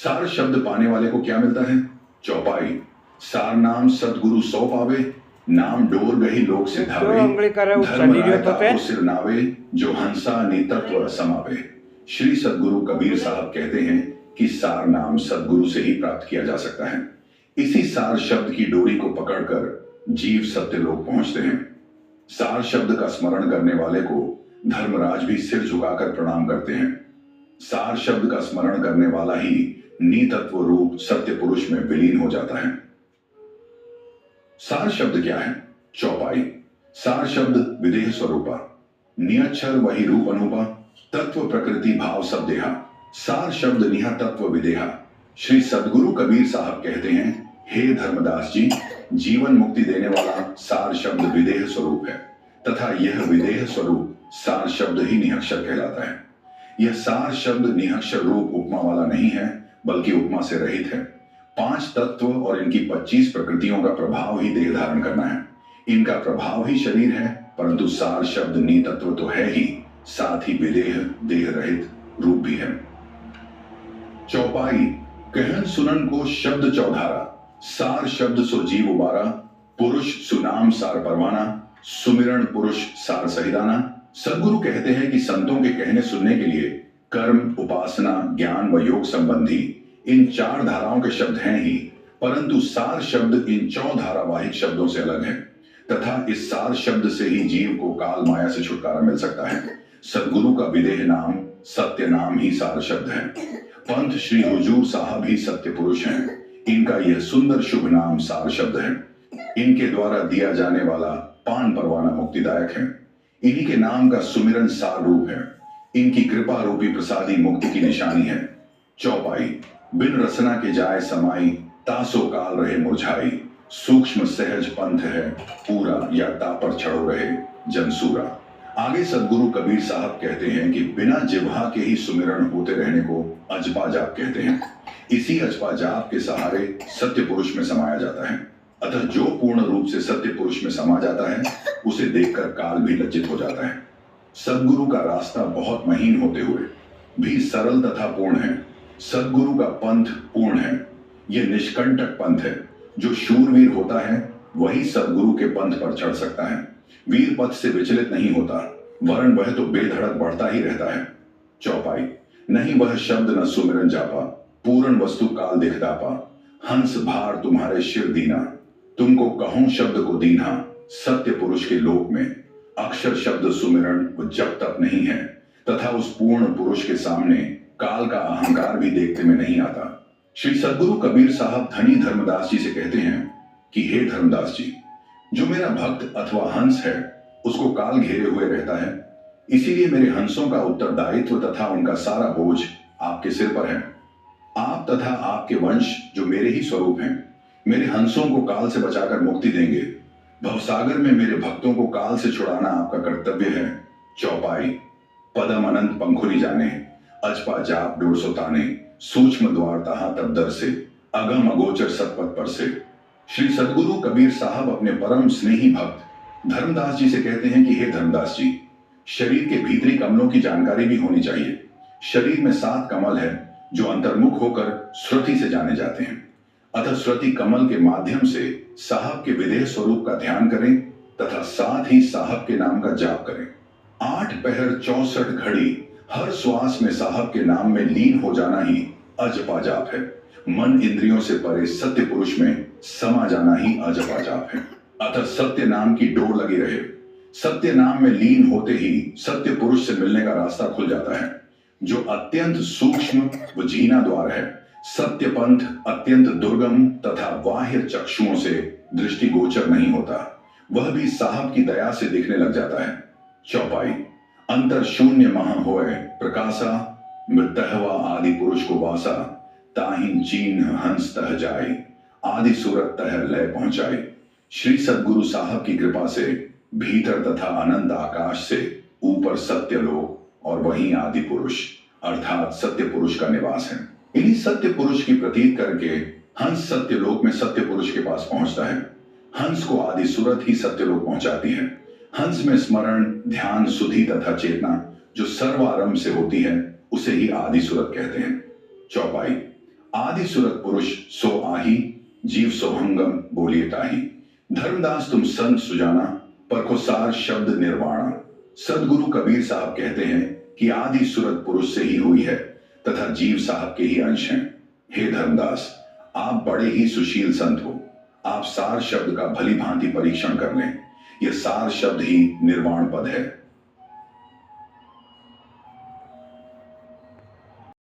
सार शब्द पाने वाले को क्या मिलता है? चौपाई। सार नाम सतगुरु सौ पावे, नाम डोर गही लोक से धावे, धर्म राय ताको सिर नावे, जो हंसा नितत्व समावे। श्री सतगुरु कबीर साहब कहते हैं कि सार नाम सतगुरु से ही प्राप्त किया जा सकता है। इसी सार शब्द की डोरी को पकड़कर जीव सत्य लोक पहुंचते हैं। सार शब्द का स्मरण करने वाले को धर्मराज भी सिर झुकाकर प्रणाम करते हैं। सार शब्द का स्मरण करने वाला ही नितत्व रूप सत्य पुरुष में विलीन हो जाता है। सार शब्द क्या है? चौपाई। सार शब्द विदेह स्वरूपा, नियच्छर वही रूप अनूपा, तत्व प्रकृति भाव सब देहा। सार शब्द निहा तत्व विदेहा। श्री सदगुरु कबीर साहब कहते हैं, हे धर्मदास जी, जीवन मुक्ति देने वाला सार शब्द विदेह स्वरूप है तथा यह विदेह स्वरूप सार शब्द ही निहक्षर कहलाता है। यह सार शब्द निहक्षर रूप उपमा वाला नहीं है, बल्कि उपमा से रहित है। 5 तत्व और इनकी 25 प्रकृतियों का प्रभाव ही देह धारण करना है। इनका प्रभाव ही शरीर है, परंतु सार शब्द नितत्व तो है ही, साथ ही विदेह देह रहित रूप भी है। चौपाई। कहन सुनन को शब्द चौधारा, सार शब्द सो जीव उबारा, पुरुष सुनाम सार परवाना, सुमिरन पुरुष सार सहिदाना। सदगुरु कहते हैं कि संतों के कहने सुनने के लिए कर्म, उपासना, ज्ञान व योग संबंधी इन 4 धाराओं के शब्द हैं ही, परंतु सार शब्द इन 4 धारावाहिक शब्दों से अलग है तथा इस सार शब्द से ही जीव को काल माया से छुटकारा मिल सकता है। सदगुरु का विदेह नाम सत्य नाम ही सार शब्द है। पंथ श्री हुजूर साहब ही सत्य पुरुष हैं। इनका यह सुंदर शुभ नाम सार शब्द है। इनके द्वारा दिया जाने वाला पान परवाना मुक्तिदायक है। इन्हीं के नाम का सुमिरन सार रूप है। इनकी कृपा रूपी प्रसादी मुक्ति की निशानी है। चौपाई। बिन रसना के जाए समाई, तासो काल रहे मुरझाई, सूक्ष्म सहज पंथ है पूरा, या तापर छड़ो रहे जनसूरा। आगे सदगुरु कबीर साहब कहते हैं कि बिना जिह्वा के ही सुमिरन होते रहने को अजपा जाप कहते हैं। इसी अजपा जाप के सहारे सत्य पुरुष में समाया जाता है। अतः जो पूर्ण रूप से सत्य पुरुष में समा जाता है, उसे देखकर काल भी लज्जित हो जाता है। सदगुरु का रास्ता बहुत महीन होते हुए भी सरल तथा पूर्ण है। सदगुरु का पंथ पूर्ण है। यह निष्कंटक पंथ है। जो शूरवीर होता है वही सदगुरु के पंथ पर चढ़ सकता है। वीर पथ से विचलित नहीं होता, वरन वह तो बेधड़क बढ़ता ही रहता है। चौपाई। नहीं वह शब्द न सुमिरन जापा, पूर्ण वस्तु काल दिखदापा, हंस भार तुम्हारे शिर दीना, तुमको कहूं शब्द को दीना। सत्य पुरुष के लोक में अक्षर शब्द सुमिरन व जप तप नहीं है तथा उस पूर्ण पुरुष के सामने काल का अहंकार भी देखते में नहीं आता। श्री सदगुरु कबीर साहब धनी धर्मदास जी से कहते हैं कि हे धर्मदास जी, जो मेरा भक्त अथवा हंस है उसको काल घेरे हुए रहता है, इसीलिए मेरे हंसों का उत्तरदायित्व तथा उनका सारा बोझ आपके सिर पर है। आप तथा आपके वंश जो मेरे ही स्वरूप हैं, मेरे हंसों को काल से बचाकर मुक्ति देंगे। भवसागर में मेरे भक्तों को काल से छुड़ाना आपका कर्तव्य है। चौपाई। पदम अनंत पंखुरी जाने, अजपा जाप डोर सुताने, सूक्ष्म द्वार तहा तब दर से, अगम अगोचर सतपथ पर से। श्री सदगुरु कबीर साहब अपने परम स्नेही भक्त धर्मदास जी से कहते हैं कि हे धर्मदास जी, शरीर के भीतरी कमलों की जानकारी भी होनी चाहिए। शरीर में 7 कमल है जो अंतर्मुख होकर श्रुति से जाने जाते हैं। अतः श्रुति कमल के माध्यम से साहब के विदेह स्वरूप का ध्यान करें तथा साथ ही साहब के नाम का जाप करें। 8 पहर 64 घड़ी हर श्वास में साहब के नाम में लीन हो जाना ही अजपा जाप है। मन इंद्रियों से परे सत्य पुरुष में समा जाना ही अजपा जाप है। अतः सत्य नाम की डोर लगी रहे। सत्य नाम में लीन होते ही सत्य पुरुष से मिलने का रास्ता खुल जाता है, जो अत्यंत सूक्ष्म व जीना द्वार है। सत्य पंथ अत्यंत दुर्गम तथा बाह्य चक्षुओं से दृष्टिगोचर नहीं होता, वह भी साहब की दया से दिखने लग जाता है। चौपाई। अंतर शून्य महा होए प्रकाशा, मृतहवा आदि पुरुष को वासा, ताहिन चिन्ह हंस तह जाए, आदि सूरत तह लय पहुंचाए। श्री सदगुरु साहब की कृपा से भीतर तथा अनंत आकाश से ऊपर सत्य लोक और वहीं आदि पुरुष अर्थात सत्य पुरुष का निवास है। इन्हीं सत्य पुरुष की प्रतीत करके हंस सत्य लोक में सत्य पुरुष के पास पहुंचता है। हंस को आदि सूरत ही सत्य लोक पहुंचाती है। हंस में स्मरण, ध्यान, सुधि तथा चेतना जो सर्वारंभ से होती है, उसे ही आदि सूरत कहते हैं। चौपाई। आदि सुरत पुरुष सो आही, जीव सोहंगम बोलिए ताही। धर्मदास तुम संत सुजाना, परखो सार शब्द निर्वाणा। सदगुरु कबीर साहब कहते हैं कि आदि सुरत पुरुष से ही हुई है तथा जीव साहब के ही अंश हैं। हे धर्मदास, आप बड़े ही सुशील संत हो। आप सार शब्द का भली भांति परीक्षण कर लें। यह सार शब्द ही निर्वाण पद है।